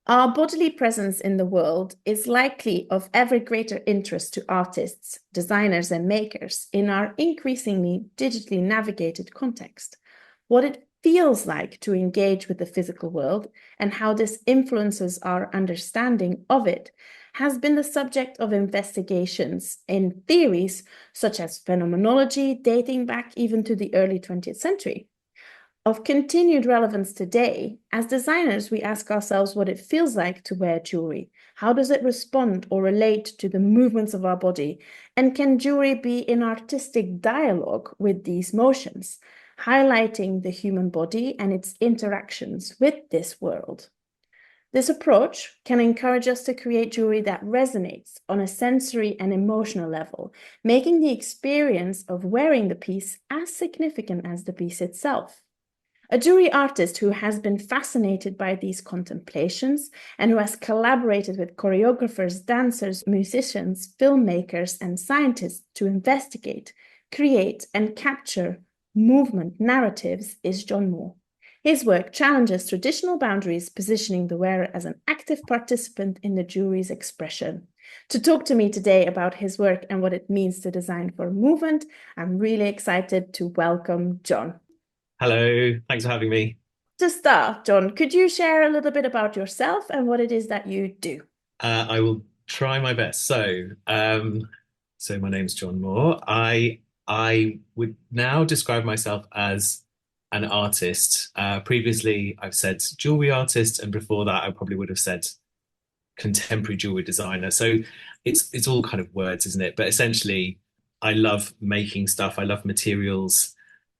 Our bodily presence in the world is likely of ever greater interest to artists, designers, and makers in our increasingly digitally navigated context. What it feels like to engage with the physical world and how this influences our understanding of it has been the subject of investigations in theories such as phenomenology, dating back even to the early 20th century. Of continued relevance today, as designers, we ask ourselves what it feels like to wear jewelry. How does it respond or relate to the movements of our body? And can jewelry be in artistic dialogue with these motions, highlighting the human body and its interactions with this world? This approach can encourage us to create jewelry that resonates on a sensory and emotional level, making the experience of wearing the piece as significant as the piece itself. A jewelry artist who has been fascinated by these contemplations and who has collaborated with choreographers, dancers, musicians, filmmakers, and scientists to investigate, create, and capture movement narratives is John Moore. His work challenges traditional boundaries, positioning the wearer as an active participant in the jewelry's expression. To talk to me today about his work and what it means to design for movement, I'm really excited to welcome John. Hello, thanks for having me. To start, John, could you share a little bit about yourself and what it is that you do? I will try my best. So my name's John Moore. I would now describe myself as an artist. Previously, I've said jewelry artist, and before that, I probably would have said contemporary jewelry designer. So it's all kind of words, isn't it? But essentially, I love making stuff. I love materials,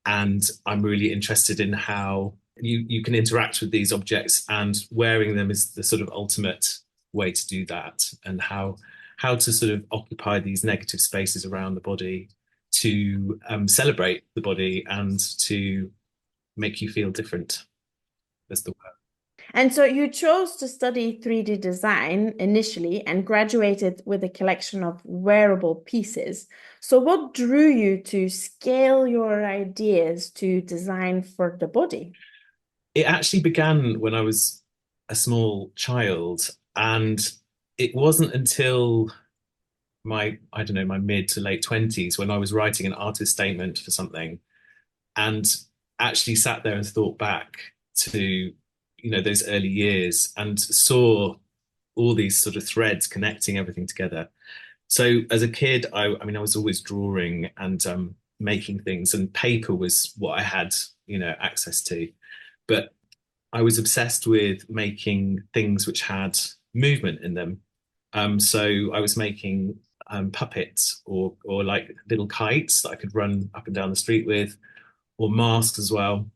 and I'm really interested in how you can interact with these objects, and wearing them is the sort of ultimate way to do that, and how to sort of occupy these negative spaces around the body to celebrate the body and to make you feel different. That's the word. And so you chose to study 3D design initially and graduated with a collection of wearable pieces. So, what drew you to scale your ideas to design for the body? It actually began when I was a small child, and it wasn't until I don't know, my mid to late 20s when I was writing an artist statement for something and actually sat there and thought back to, those early years and saw all these sort of threads connecting everything together. So as a kid, I mean, I was always drawing and making things, and paper was what I had, access to. But I was obsessed with making things which had movement in them. So I was making puppets or like little kites that I could run up and down the street with, or masks as well.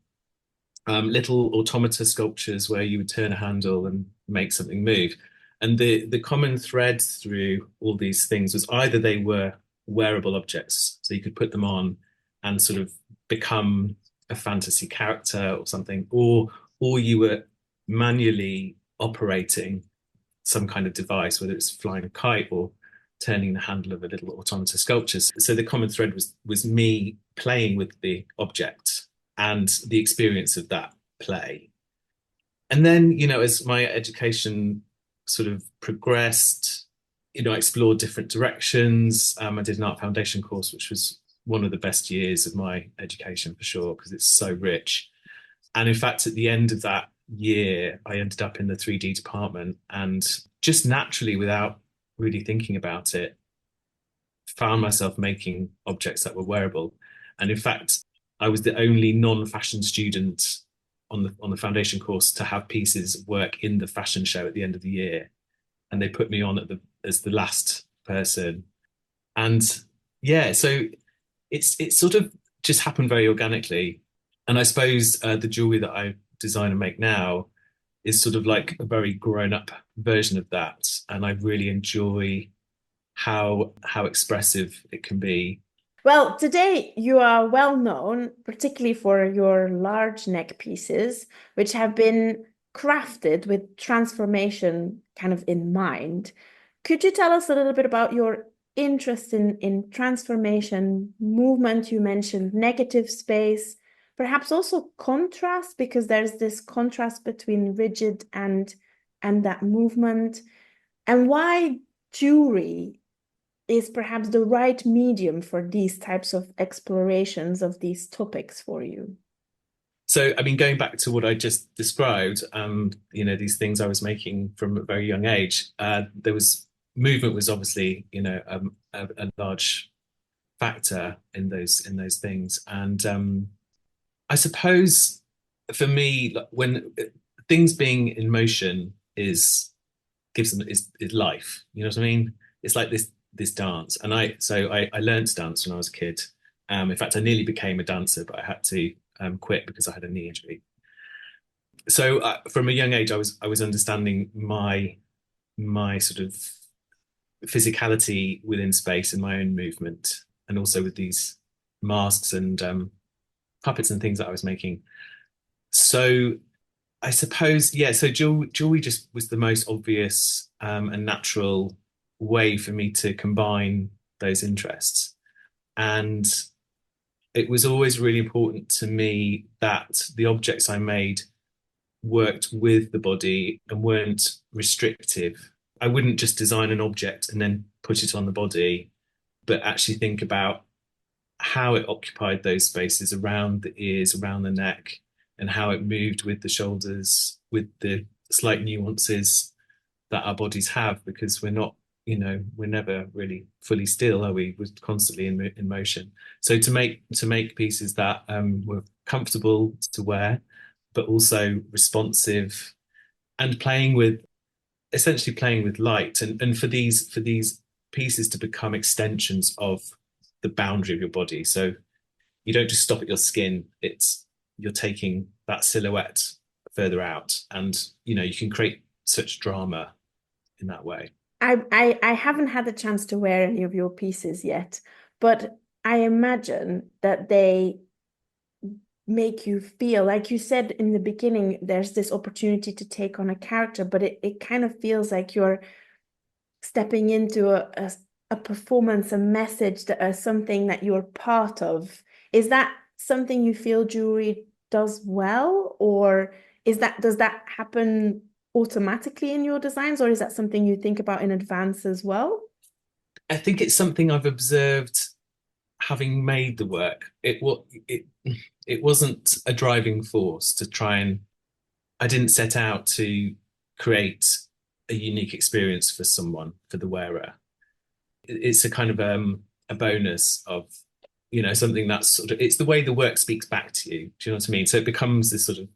Little automata sculptures where you would turn a handle and make something move. And the common thread through all these things was either they were wearable objects, so you could put them on and sort of become a fantasy character or something, or you were manually operating some kind of device, whether it's flying a kite or turning the handle of a little automata sculpture. So the common thread was me playing with the object and the experience of that play. And then, as my education sort of progressed, I explored different directions. I did an art foundation course, which was one of the best years of my education for sure, because it's so rich. And in fact, at the end of that year, I ended up in the 3D department and just naturally, without really thinking about it, found myself making objects that were wearable. And in fact, I was the only non-fashion student on the foundation course to have pieces work in the fashion show at the end of the year. And they put me on as the last person. And yeah, so it's sort of just happened very organically. And I suppose the jewelry that I design and make now is sort of like a very grown up version of that. And I really enjoy how expressive it can be. Well, today you are well known, particularly for your large neck pieces, which have been crafted with transformation kind of in mind. Could you tell us a little bit about your interest in transformation, movement? You mentioned negative space, perhaps also contrast, because there's this contrast between rigid and and that movement, and why jewelry is perhaps the right medium for these types of explorations of these topics for you. So, I mean, going back to what I just described, these things I was making from a very young age, there was movement was obviously, a large factor in those things. And I suppose for me, like, when things being in motion gives them is life. You know what I mean? It's like this dance, and I learned to dance when I was a kid. In fact, I nearly became a dancer, but I had to quit because I had a knee injury. So from a young age, I was understanding my sort of physicality within space and my own movement, and also with these masks and puppets and things that I was making. So I suppose, yeah. So jewelry just was the most obvious and natural way for me to combine those interests, and it was always really important to me that the objects I made worked with the body and weren't restrictive. I wouldn't just design an object and then put it on the body, but actually think about how it occupied those spaces around the ears, around the neck, and how it moved with the shoulders, with the slight nuances that our bodies have, because we're never really fully still, are we? We're constantly in motion. So to make pieces that were comfortable to wear, but also responsive and essentially playing with light, and for these pieces to become extensions of the boundary of your body. So you don't just stop at your skin, it's you're taking that silhouette further out, and you can create such drama in that way. I haven't had the chance to wear any of your pieces yet, but I imagine that they make you feel, like you said in the beginning, there's this opportunity to take on a character, but it kind of feels like you're stepping into a performance, a message, that something that you're part of. Is that something you feel jewelry does well, or does that happen automatically in your designs, or is that something you think about in advance as well? I think it's something I've observed having made the work. It wasn't a driving force to try and I didn't set out to create a unique experience for someone, for the wearer. It's a kind of a bonus of something that's sort of, it's the way the work speaks back to you. Do you know what I mean? So it becomes this sort of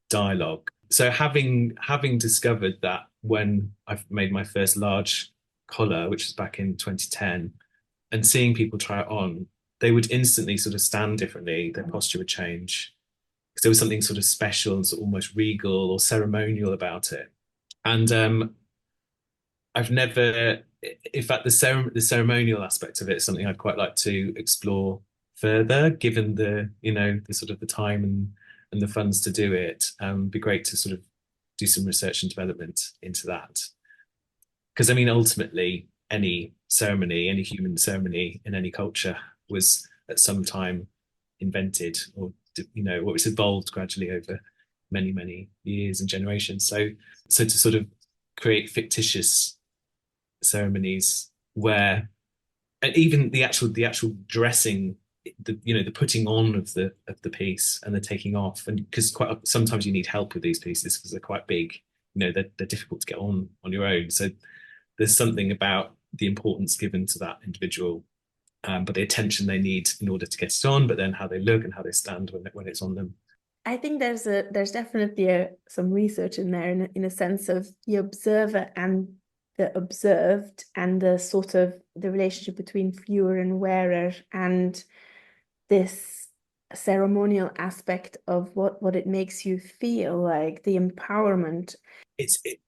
dialogue. So having discovered that when I've made my first large collar, which was back in 2010, and seeing people try it on, they would instantly sort of stand differently. Their posture would change because there was something sort of special and sort of almost regal or ceremonial about it. And I've never, in fact, the ceremonial aspect of it is something I'd quite like to explore further, given the sort of the time and the funds to do it. Be great to sort of do some research and development into that. Because I mean, ultimately, any ceremony, any human ceremony in any culture was at some time invented, or what was evolved gradually over many years and generations. So to sort of create fictitious ceremonies where, and even the actual dressing, the putting on of the piece and the taking off, and because quite sometimes you need help with these pieces because they're quite big, they're difficult to get on your own. So there's something about the importance given to that individual, but the attention they need in order to get it on, but then how they look and how they stand when it's on them. I think there's definitely some research in there, in a sense of the observer and the observed, and the sort of the relationship between viewer and wearer, and this ceremonial aspect of what it makes you feel like, the empowerment.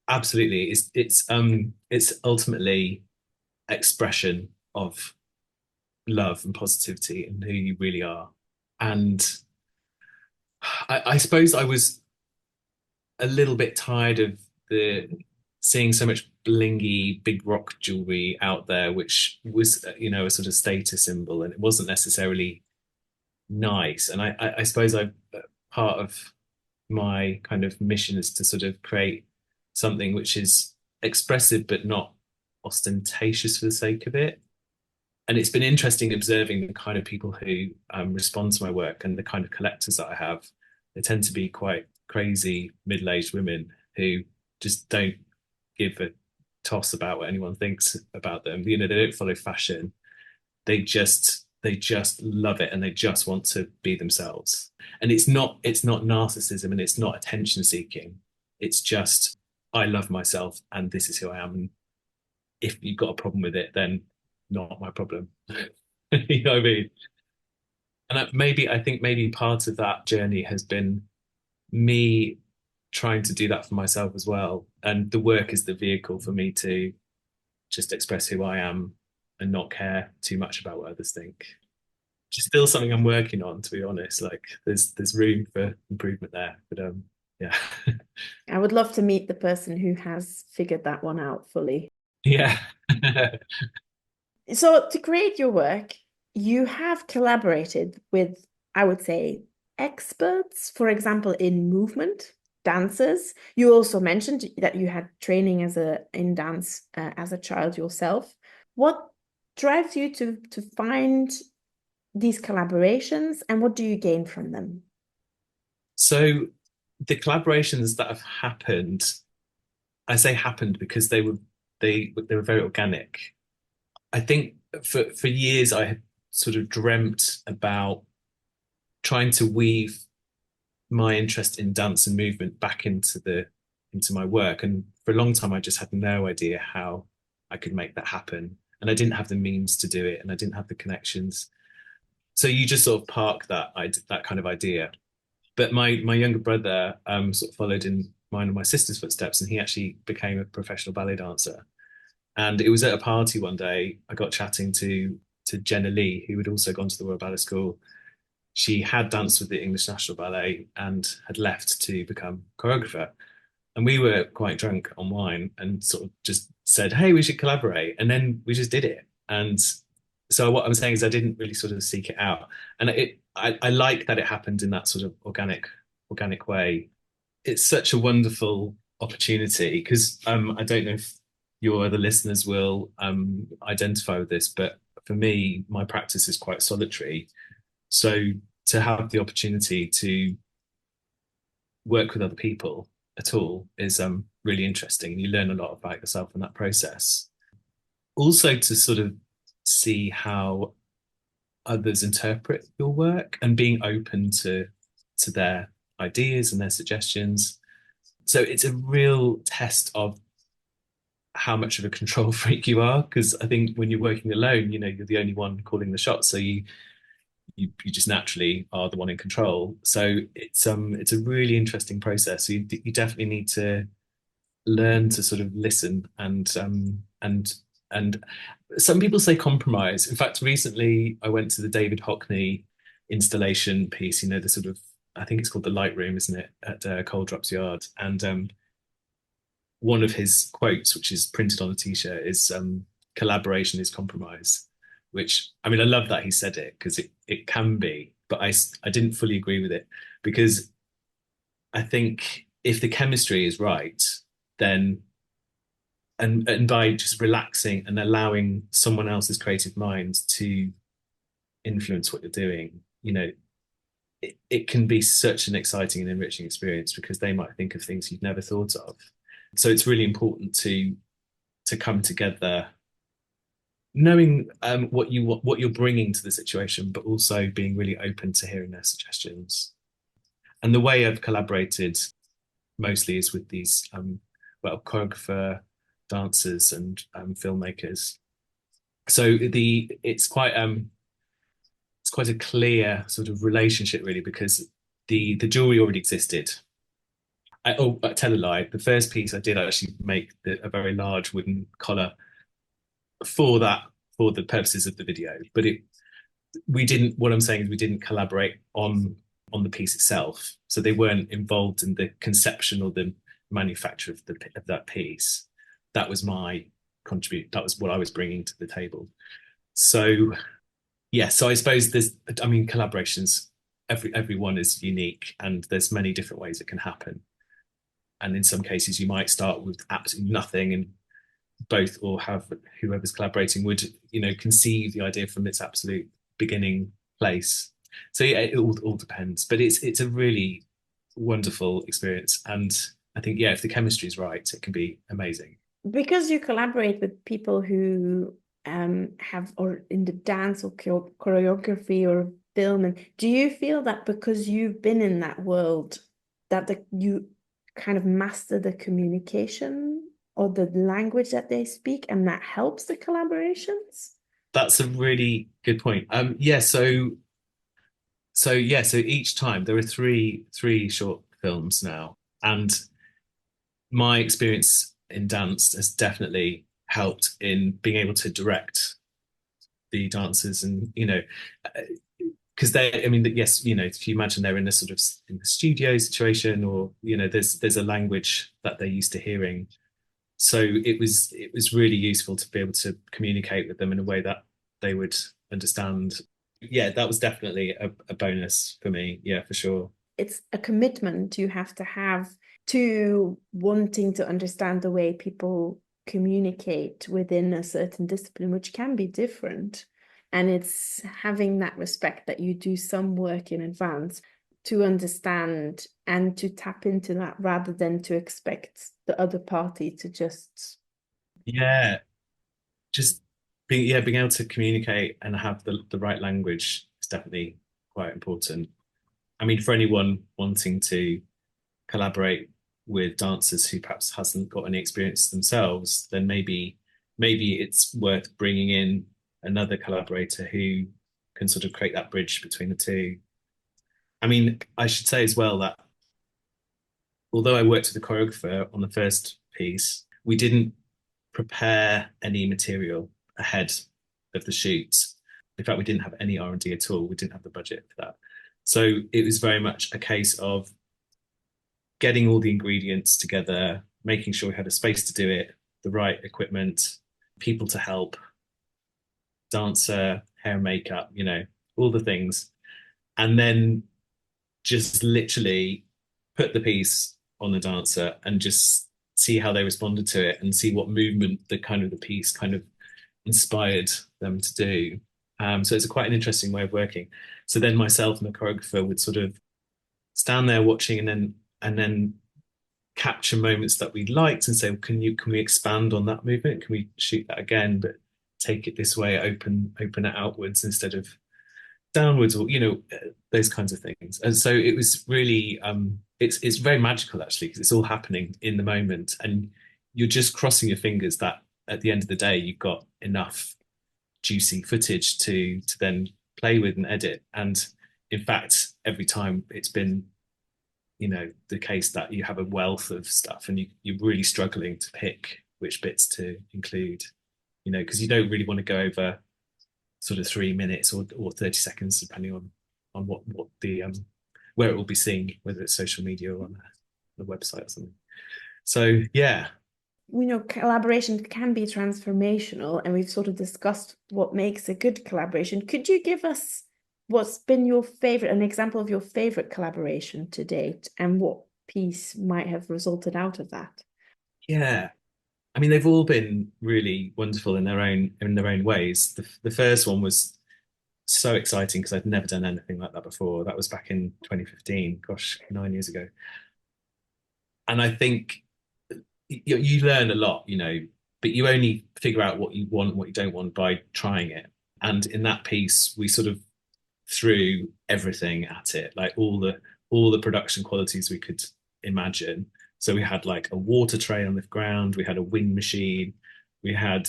Absolutely, it's ultimately expression of love and positivity and who you really are. And I suppose I was a little bit tired of the seeing so much blingy big rock jewelry out there, which was a sort of status symbol, and it wasn't necessarily nice. And I suppose I part of my kind of mission is to sort of create something which is expressive but not ostentatious for the sake of it. And it's been interesting observing the kind of people who respond to my work and the kind of collectors that I have. They tend to be quite crazy middle-aged women who just don't give a toss about what anyone thinks about them. You know, they don't follow fashion. They just love it and they just want to be themselves. And it's not narcissism and it's not attention seeking. It's just I love myself and this is who I am. And if you've got a problem with it, then not my problem. You know what I mean? And I think maybe part of that journey has been me trying to do that for myself as well. And the work is the vehicle for me to just express who I am and not care too much about what others think. Which is still something I'm working on, to be honest. Like there's room for improvement there. But yeah. I would love to meet the person who has figured that one out fully. Yeah. So to create your work, you have collaborated with, I would say, experts, for example, in movement, dancers. You also mentioned that you had training in dance as a child yourself. What drives you to find these collaborations and what do you gain from them? So the collaborations that have happened, I say happened because they were very organic. I think for years I had sort of dreamt about trying to weave my interest in dance and movement back into my work. And for a long time, I just had no idea how I could make that happen. And I didn't have the means to do it, and I didn't have the connections. So you just sort of park that kind of idea. But my younger brother sort of followed in mine and my sister's footsteps, and he actually became a professional ballet dancer. And it was at a party one day. I got chatting to Jenna Lee, who had also gone to the Royal Ballet School. She had danced with the English National Ballet and had left to become choreographer. And we were quite drunk on wine and sort of just said, "Hey, we should collaborate." And then we just did it. And so what I'm saying is I didn't really sort of seek it out. And I like that it happened in that sort of organic way. It's such a wonderful opportunity because I don't know if your other listeners will identify with this, but for me, my practice is quite solitary. So to have the opportunity to work with other people at all is really interesting. You learn a lot about yourself in that process. Also to sort of see how others interpret your work and being open to their ideas and their suggestions. So it's a real test of how much of a control freak you are because I think when you're working alone, you're the only one calling the shots. So you just naturally are the one in control. So it's a really interesting process. So you definitely need to learn to sort of listen and some people say compromise. In fact, recently I went to the David Hockney installation piece. The sort of I think it's called the Light Room, isn't it, at Coal Drops Yard? And one of his quotes, which is printed on a t-shirt, is collaboration is compromise, which I mean, I love that he said it because it can be, but I didn't fully agree with it because I think if the chemistry is right, then and by just relaxing and allowing someone else's creative mind to influence what you're doing, it can be such an exciting and enriching experience because they might think of things you've never thought of. So it's really important to come together knowing what you're bringing to the situation, but also being really open to hearing their suggestions. And the way I've collaborated mostly is with these choreographer, dancers, and filmmakers. So it's quite a clear sort of relationship really because the jewelry already existed. I tell a lie. The first piece I did actually make a very large wooden collar for that for the purposes of the video, but it we didn't. What I'm saying is we didn't collaborate on the piece itself, so they weren't involved in the conception or the manufacture of that piece. That was my contribute. That was what I was bringing to the table. So yeah, so I suppose I mean, collaborations. Everyone is unique, and there's many different ways it can happen. And in some cases, you might start with absolutely nothing, and both or have whoever's collaborating would, conceive the idea from its absolute beginning place. So yeah, it all depends. But it's a really wonderful experience. And I think, yeah, if the chemistry is right, it can be amazing. Because you collaborate with people who have or in the dance or choreography or film, and do you feel that because you've been in that world that you kind of master the communication or the language that they speak, and that helps the collaborations? That's a really good point. Yeah, so each time there are three short films now, and my experience in dance has definitely helped in being able to direct the dancers, and because they, I mean, yes, if you imagine they're in a sort of in the studio situation, or there's a language that they're used to hearing. So it was really useful to be able to communicate with them in a way that they would understand. Yeah, that was definitely a bonus for me. Yeah, for sure. It's a commitment you have to have to wanting to understand the way people communicate within a certain discipline, which can be different. And it's having that respect that you do some work in advance to understand and to tap into that rather than to expect the other party to just. Yeah, just being able to communicate and have the right language is definitely quite important. I mean, for anyone wanting to collaborate with dancers who perhaps hasn't got any experience themselves, then maybe it's worth bringing in another collaborator who can sort of create that bridge between the two. I mean, I should say as well that although I worked with a choreographer on the first piece, we didn't prepare any material ahead of the shoots. In fact, we didn't have any R&D at all. We didn't have the budget for that. So it was very much a case of getting all the ingredients together, making sure we had a space to do it, the right equipment, people to help, dancer, hair and makeup, all the things. And then just literally put the piece on the dancer and just see how they responded to it and see what movement the piece kind of inspired them to do. So it's quite an interesting way of working. So then myself and the choreographer would sort of stand there watching, and then capture moments that we liked and say, well, can we expand on that movement? Can we shoot that again, but take it this way, open it outwards instead of downwards, or those kinds of things. And so it was really it's very magical actually, because it's all happening in the moment, and you're just crossing your fingers that at the end of the day you've got enough juicy footage to then play with and edit. And in fact, every time it's been the case that you have a wealth of stuff, and you're really struggling to pick which bits to include, because you don't really want to go over sort of 3 minutes or 30 seconds, depending on what the where it will be seen, whether it's social media or on the website or something. So yeah. Collaboration can be transformational, and we've sort of discussed what makes a good collaboration. Could you give us what's been an example of your favorite collaboration to date, and what piece might have resulted out of that? Yeah, I mean, they've all been really wonderful in their own ways. The first one was so exciting because I'd never done anything like that before. That was back in 2015, gosh, 9 years ago. And I think you learn a lot, but you only figure out what you want, what you don't want by trying it. And in that piece, we sort of threw everything at it, like all the production qualities we could imagine. So we had like a water tray on the ground, we had a wind machine, we had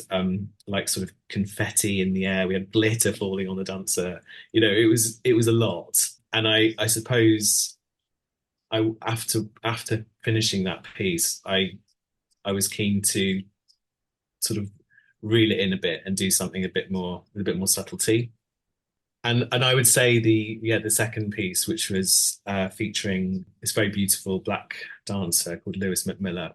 like sort of confetti in the air, we had glitter falling on the dancer. It was a lot. And I suppose after finishing that piece, I was keen to sort of reel it in a bit and do something with a bit more subtlety. And I would say the second piece, which was featuring this very beautiful black dancer called Lewis McMillan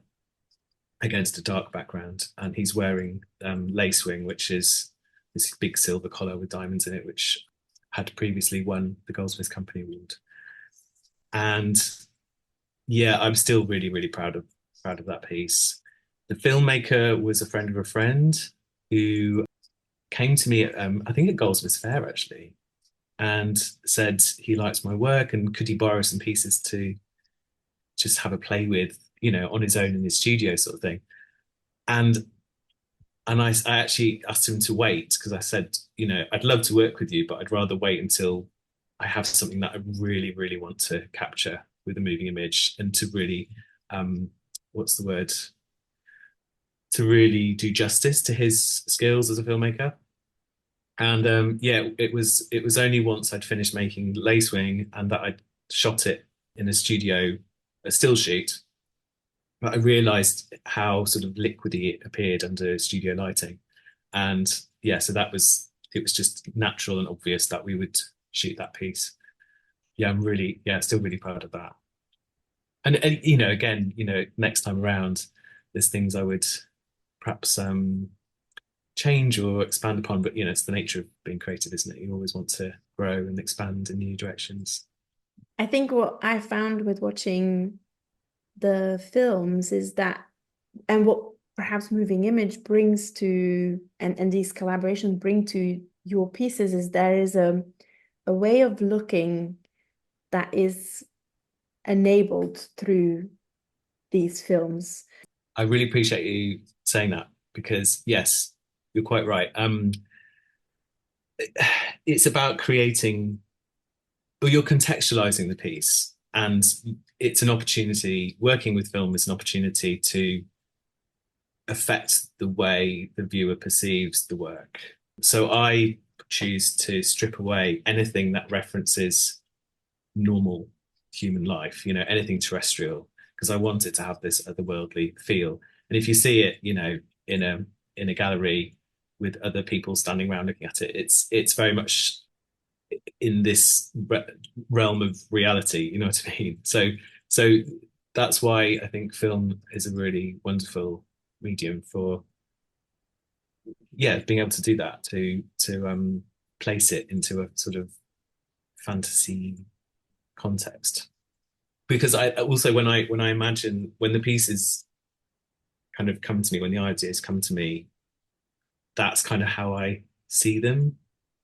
against a dark background, and he's wearing lacewing, which is this big silver collar with diamonds in it, which had previously won the Goldsmiths Company Award. And yeah, I'm still really, really proud of proud of that piece. The filmmaker was a friend of a friend who came to me at, I think at Goldsmiths Fair actually, and said he likes my work and could he borrow some pieces to just have a play with, on his own in his studio sort of thing. And I actually asked him to wait because I said, I'd love to work with you, but I'd rather wait until I have something that I really, really want to capture with a moving image and to really, what's the word? To really do justice to his skills as a filmmaker. And yeah, it was only once I'd finished making Lacewing and that I'd shot it in a studio, a still shoot, but I realized how sort of liquidy it appeared under studio lighting. And yeah, so it was just natural and obvious that we would shoot that piece. Yeah, still really proud of that. And again, next time around, there's things I would perhaps change or expand upon, but it's the nature of being creative, isn't it? You always want to grow and expand in new directions. I think what I found with watching the films is that, and what perhaps moving image brings to, and these collaborations bring to your pieces, is there is a way of looking that is enabled through these films. I really appreciate you saying that because yes, you're quite right. It's about creating, or you're contextualizing the piece, and it's an opportunity. Working with film is an opportunity to affect the way the viewer perceives the work. So I choose to strip away anything that references normal human life, anything terrestrial, because I want it to have this otherworldly feel. And if you see it, in a gallery with other people standing around looking at it, it's very much in this realm of reality. You know what I mean? So that's why I think film is a really wonderful medium for being able to do that to place it into a sort of fantasy context. Because I also when I imagine when the pieces kind of come to me, when the ideas come to me, that's kind of how I see them.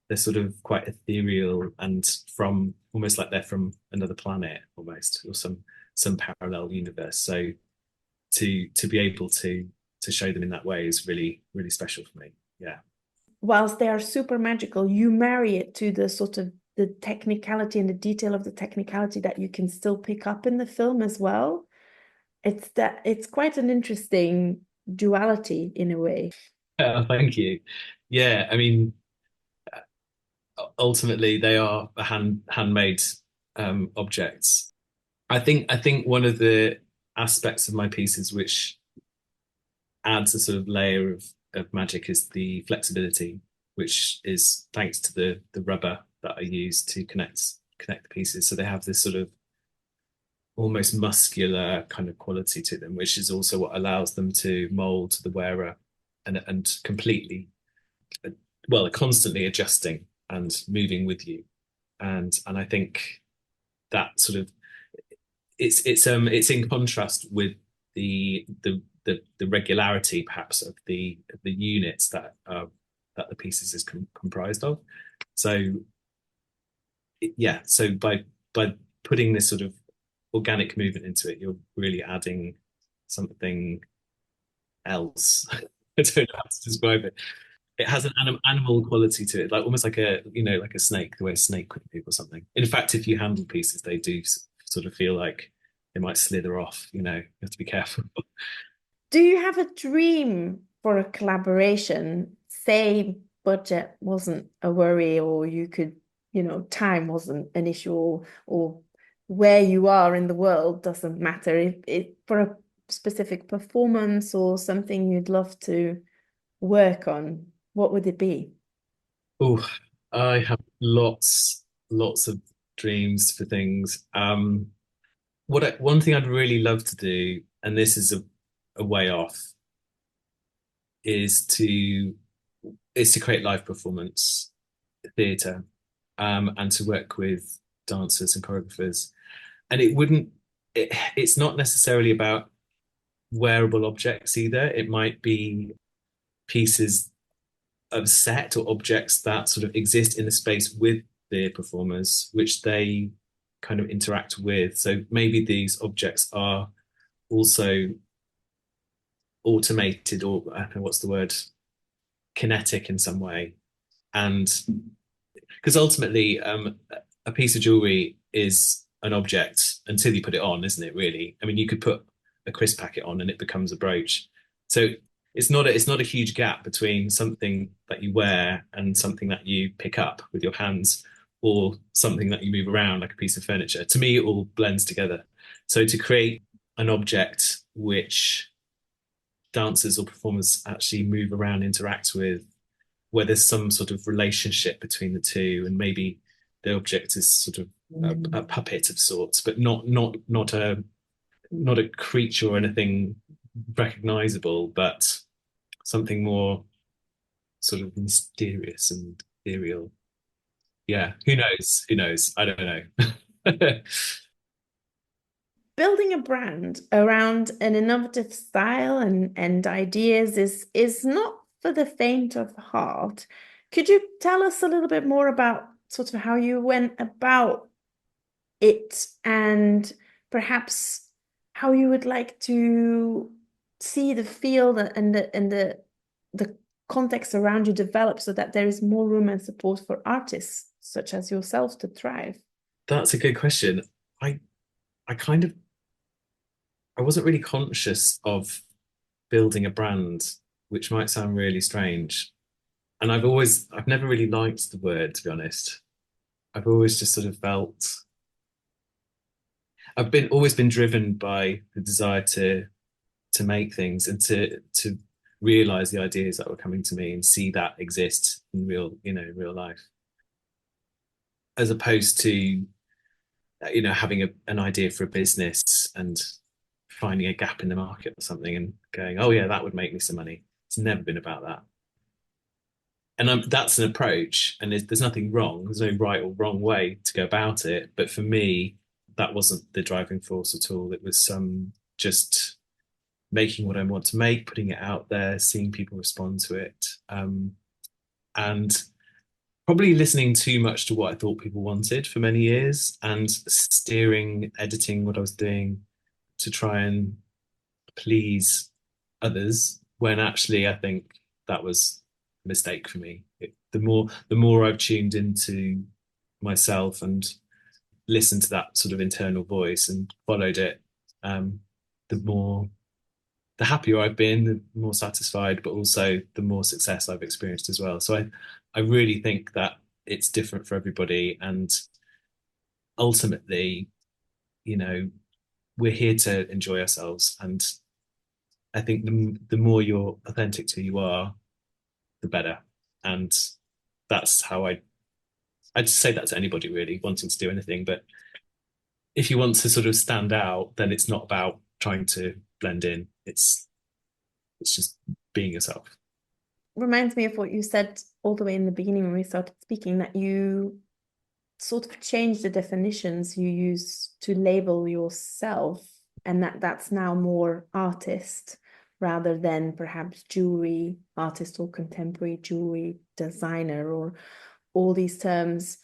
They're sort of quite ethereal and from almost like they're from another planet almost, or some parallel universe. So to be able to show them in that way is really, really special for me. Yeah. Whilst they are super magical, you marry it to the sort of the technicality and the detail of the technicality that you can still pick up in the film as well. It's quite an interesting duality in a way. Thank you. Yeah, I mean, ultimately they are handmade objects. I think one of the aspects of my pieces which adds a sort of layer of magic is the flexibility, which is thanks to the rubber that I use to connect the pieces. So they have this sort of almost muscular kind of quality to them, which is also what allows them to mold to the wearer and completely, well, constantly adjusting and moving with you. And I think that sort of it's in contrast with the regularity perhaps of the units that the pieces is comprised of. So yeah, so by putting this sort of organic movement into it, you're really adding something else. I don't know how to describe it. It has an animal quality to it, like almost like like a snake, the way a snake would move or something. In fact, if you handle pieces, they do sort of feel like they might slither off. You have to be careful. Do you have a dream for a collaboration? Say budget wasn't a worry, or you could, time wasn't an issue, or where you are in the world doesn't matter. If it for a specific performance or something you'd love to work on, what would it be? Oh, I have lots of dreams for things. One thing I'd really love to do, and this is a way off, is to create live performance theatre, and to work with dancers and choreographers. And it's not necessarily about wearable objects either. It might be pieces of set or objects that sort of exist in the space with the performers, which they kind of interact with. So maybe these objects are also automated, or I don't know what's the word, kinetic in some way. And because ultimately, a piece of jewelry is an object until you put it on, isn't it? Really, I mean, you could put a crisp packet on and it becomes a brooch. So it's not a huge gap between something that you wear and something that you pick up with your hands, or something that you move around like a piece of furniture. To me, it all blends together. So to create an object which dancers or performers actually move around, interact with, where there's some sort of relationship between the two, and maybe the object is sort of a puppet of sorts, but not a creature or anything recognizable, but something more sort of mysterious and ethereal. Yeah, who knows? Who knows? I don't know. Building a brand around an innovative style and ideas is not for the faint of heart. Could you tell us a little bit more about sort of how you went about it, and perhaps how you would like to see the field and the context around you develop so that there is more room and support for artists such as yourself to thrive? That's a good question. I I kind of I wasn't really conscious of building a brand, which might sound really strange. And I've never really liked the word, to be honest. I've always just sort of felt I've been always been driven by the desire to make things and to realize the ideas that were coming to me and see that exist in real life, as opposed to having an idea for a business and finding a gap in the market or something and going, oh yeah, that would make me some money. It's never been about that. And that's an approach, and there's nothing wrong. There's no right or wrong way to go about it. But for me, that wasn't the driving force at all. It was just making what I want to make, putting it out there, seeing people respond to it, and probably listening too much to what I thought people wanted for many years, and steering, editing what I was doing to try and please others, when actually I think that was a mistake for me. The more I've tuned into myself and listened to that sort of internal voice and followed it, um, the happier I've been, the more satisfied, but also the more success I've experienced as well. So I really think that it's different for everybody, and ultimately, you know, we're here to enjoy ourselves, and I think the more you're authentic to who you are, the better. And that's how I'd say that to anybody really wanting to do anything. But if you want to sort of stand out, then it's not about trying to blend in. It's just being yourself. Reminds me of what you said all the way in the beginning when we started speaking, that you sort of change the definitions you use to label yourself, and that's now more artist rather than perhaps jewelry artist or contemporary jewelry designer, or all these terms.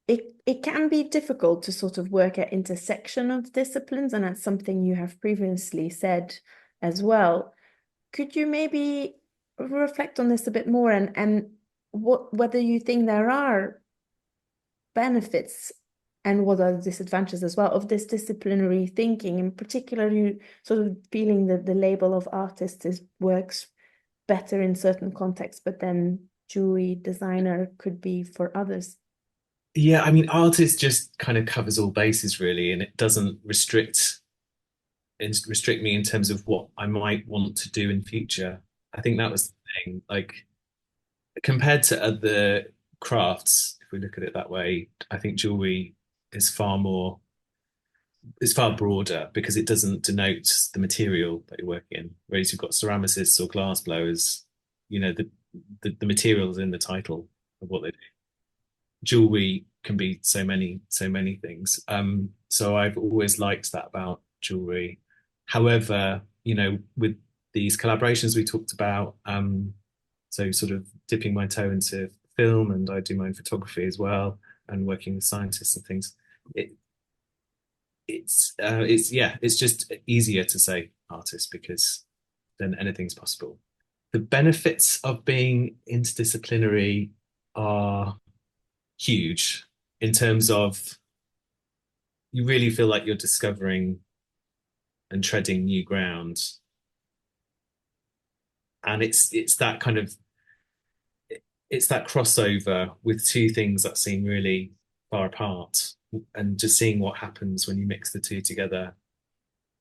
It can be difficult to sort of work at intersection of disciplines, and that's something you have previously said as well. Could you maybe reflect on this a bit more, and whether you think there are benefits and what are the disadvantages as well of this disciplinary thinking? In particular, you sort of feeling that the label of artist works better in certain contexts, but then jewelry designer could be for others. Yeah, I mean, artist just kind of covers all bases really, and it doesn't restrict me in terms of what I might want to do in future. I think that was the thing. Like compared to other crafts, if we look at it that way, I think jewelry is far broader because it doesn't denote the material that you're working in. Whereas you've got ceramicists or glass blowers, the material is in the title of what they do. Jewelry can be so many things. So I've always liked that about jewelry. However, with these collaborations we talked about, so sort of dipping my toe into film, and I do my own photography as well, and working with scientists and things. It, it's yeah, it's just easier to say artist because then anything's possible. The benefits of being interdisciplinary are huge in terms of you really feel like you're discovering and treading new ground. And it's that kind of it's that crossover with two things that seem really far apart, and just seeing what happens when you mix the two together,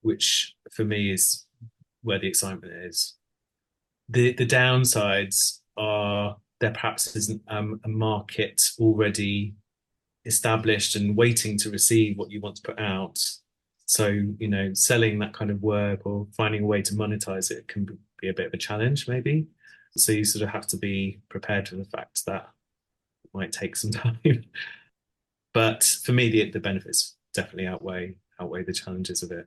which for me is where the excitement is. The downsides are there perhaps isn't a market already established and waiting to receive what you want to put out. So, selling that kind of work or finding a way to monetize it can be a bit of a challenge, maybe. So you sort of have to be prepared for the fact that it might take some time. But for me, the benefits definitely outweigh the challenges of it.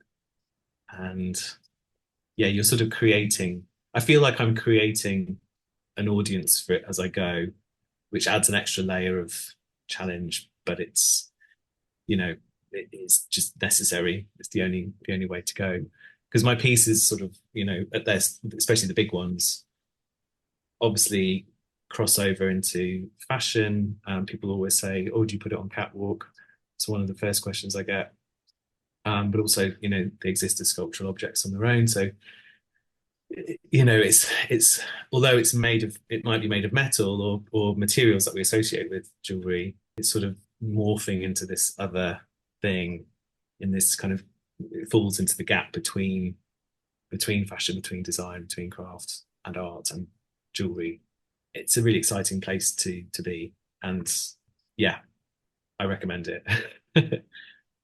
And yeah, you're sort of creating. I feel like I'm creating an audience for it as I go, which adds an extra layer of challenge. But it's just necessary. It's the only way to go. Because my pieces sort of, at their, especially the big ones, obviously cross over into fashion. People always say, "Oh, do you put it on catwalk?" It's one of the first questions I get. But also, they exist as sculptural objects on their own. So, it's although it might be made of metal or materials that we associate with jewelry, it's sort of morphing into this other thing in this kind of it falls into the gap between fashion, between design, between craft and art and jewelry. It's a really exciting place to be, and yeah, I recommend it. If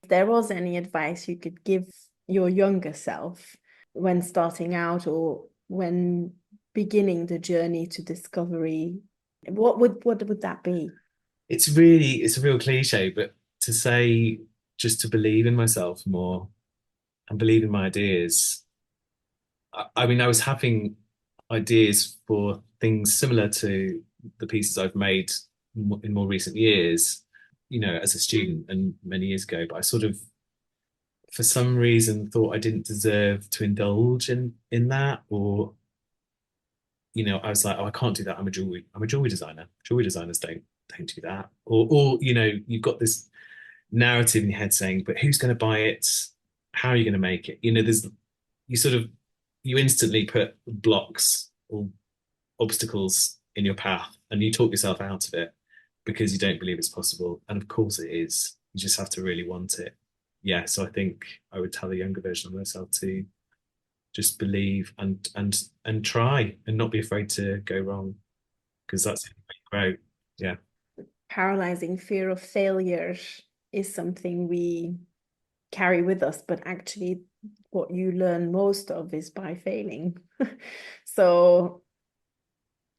there was any advice you could give your younger self when starting out or when beginning the journey to discovery, what would that be? It's a real cliche, but to say just to believe in myself more and believe in my ideas. I mean, I was having ideas for things similar to the pieces I've made in more recent years, as a student and many years ago, but I sort of for some reason thought I didn't deserve to indulge in that, or I was like, oh, I can't do that. I'm a jewelry designer. Jewelry designers don't do that. Or you've got this narrative in your head saying, but who's going to buy it? How are you going to make it? There's you sort of you instantly put blocks or obstacles in your path, and you talk yourself out of it because you don't believe it's possible. And of course it is. You just have to really want it. Yeah, so I think I would tell a younger version of myself to just believe and try and not be afraid to go wrong, because that's great. Yeah. Paralyzing fear of failure is something we carry with us, but actually what you learn most of is by failing. So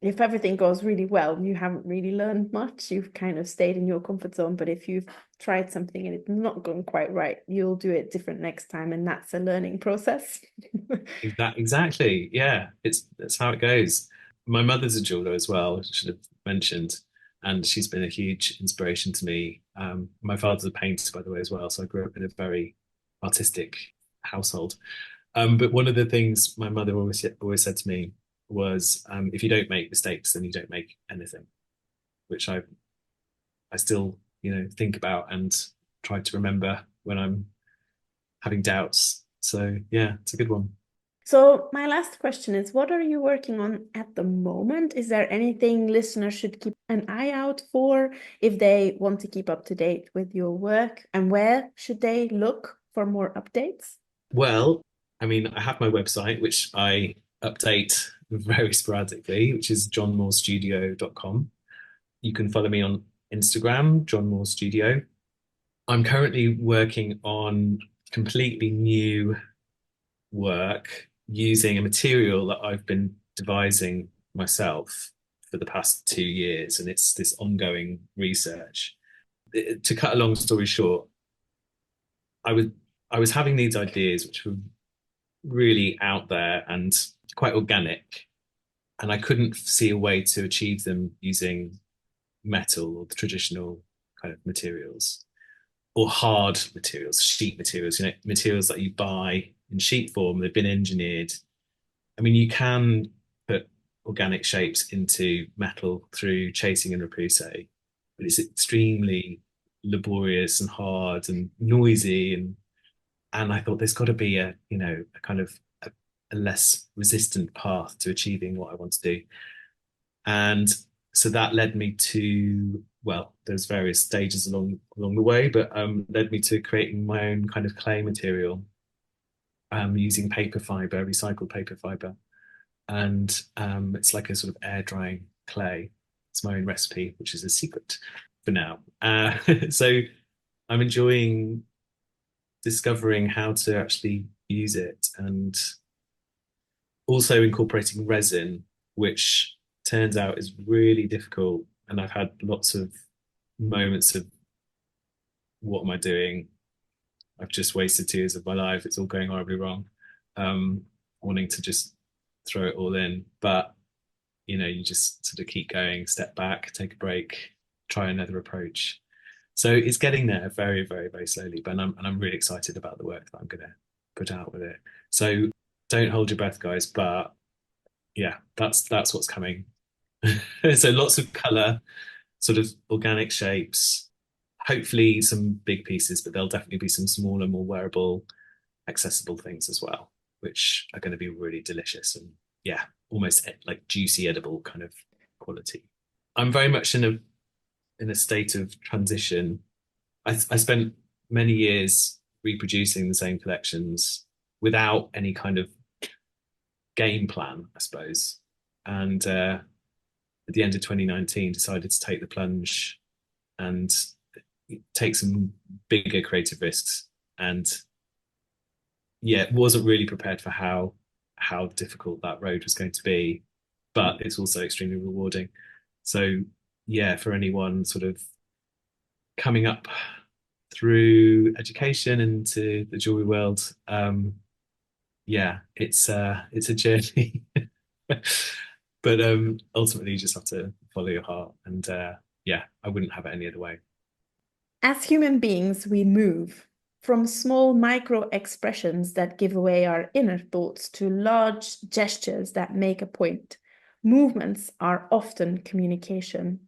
if everything goes really well, you haven't really learned much. You've kind of stayed in your comfort zone. But if you've tried something and it's not gone quite right, you'll do it different next time. And that's a learning process. Exactly. Yeah. That's how it goes. My mother's a jeweler as well, I should have mentioned, and she's been a huge inspiration to me. My father's a painter, by the way, as well. So I grew up in a very artistic household. But one of the things my mother always said to me was, if you don't make mistakes, then you don't make anything, which I still, think about and try to remember when I'm having doubts. So yeah, it's a good one. So my last question is, what are you working on at the moment? Is there anything listeners should keep an eye out for if they want to keep up to date with your work? And where should they look for more updates? Well, I mean, I have my website, which I update very sporadically, which is johnmoorestudio.com. You can follow me on Instagram, John Moore Studio. I'm currently working on completely new work using a material that I've been devising myself for the past 2 years, and it's this ongoing research. To cut a long story short, I was I was having these ideas which were really out there and quite organic. And I couldn't see a way to achieve them using metal or the traditional kind of materials or hard materials, sheet materials, materials that you buy in sheet form. They've been engineered. I mean, you can put organic shapes into metal through chasing and repousse, but it's extremely laborious and hard and noisy. And I thought there's got to be a kind of a less resistant path to achieving what I want to do. And so that led me to, well, there's various stages along the way, but led me to creating my own kind of clay material, using paper fiber, recycled paper fiber. And it's like a sort of air drying clay. It's my own recipe, which is a secret for now. So I'm enjoying discovering how to actually use it and also incorporating resin, which turns out is really difficult. And I've had lots of moments of what am I doing? I've just wasted 2 years of my life. It's all going horribly wrong. Wanting to just throw it all in. But, you just sort of keep going, step back, take a break, try another approach. So it's getting there very, very, very slowly. But I'm really excited about the work that I'm going to put out with it. So don't hold your breath, guys. But yeah, that's what's coming. So lots of color, sort of organic shapes, hopefully some big pieces, but there'll definitely be some smaller, more wearable, accessible things as well, which are going to be really delicious and yeah, almost like juicy, edible kind of quality. I'm very much in a state of transition. I spent many years reproducing the same collections without any kind of game plan, I suppose. And at the end of 2019, decided to take the plunge and take some bigger creative risks. And yeah, wasn't really prepared for how difficult that road was going to be, but it's also extremely rewarding. So yeah, for anyone sort of coming up through education into the jewelry world, yeah, it's a journey. But ultimately you just have to follow your heart and yeah, I wouldn't have it any other way. As human beings, we move from small micro expressions that give away our inner thoughts to large gestures that make a point. Movements are often communication.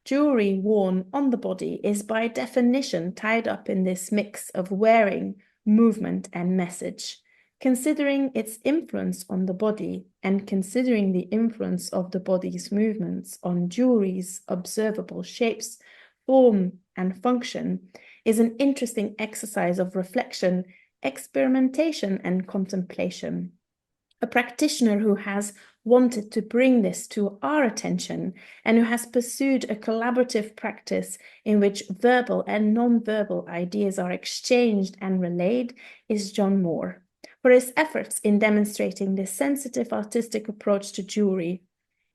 Jewelry worn on the body is by definition tied up in this mix of wearing, movement, and message. Considering its influence on the body and considering the influence of the body's movements on jewelry's observable shapes, form, and function is an interesting exercise of reflection, experimentation, and contemplation. A practitioner who has wanted to bring this to our attention and who has pursued a collaborative practice in which verbal and non-verbal ideas are exchanged and relayed is John Moore. For his efforts in demonstrating this sensitive artistic approach to jewelry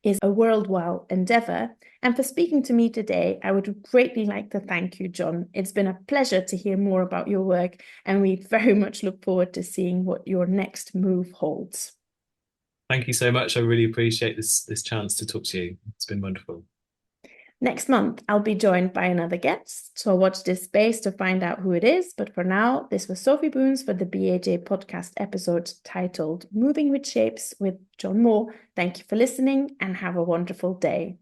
is a worldwide endeavor. And for speaking to me today, I would greatly like to thank you, John. It's been a pleasure to hear more about your work, and we very much look forward to seeing what your next move holds. Thank you so much. I really appreciate this chance to talk to you. It's been wonderful. Next month, I'll be joined by another guest, so watch this space to find out who it is. But for now, this was Sophie Boons for the BAJ podcast episode titled Moving with Shapes with John Moore. Thank you for listening and have a wonderful day.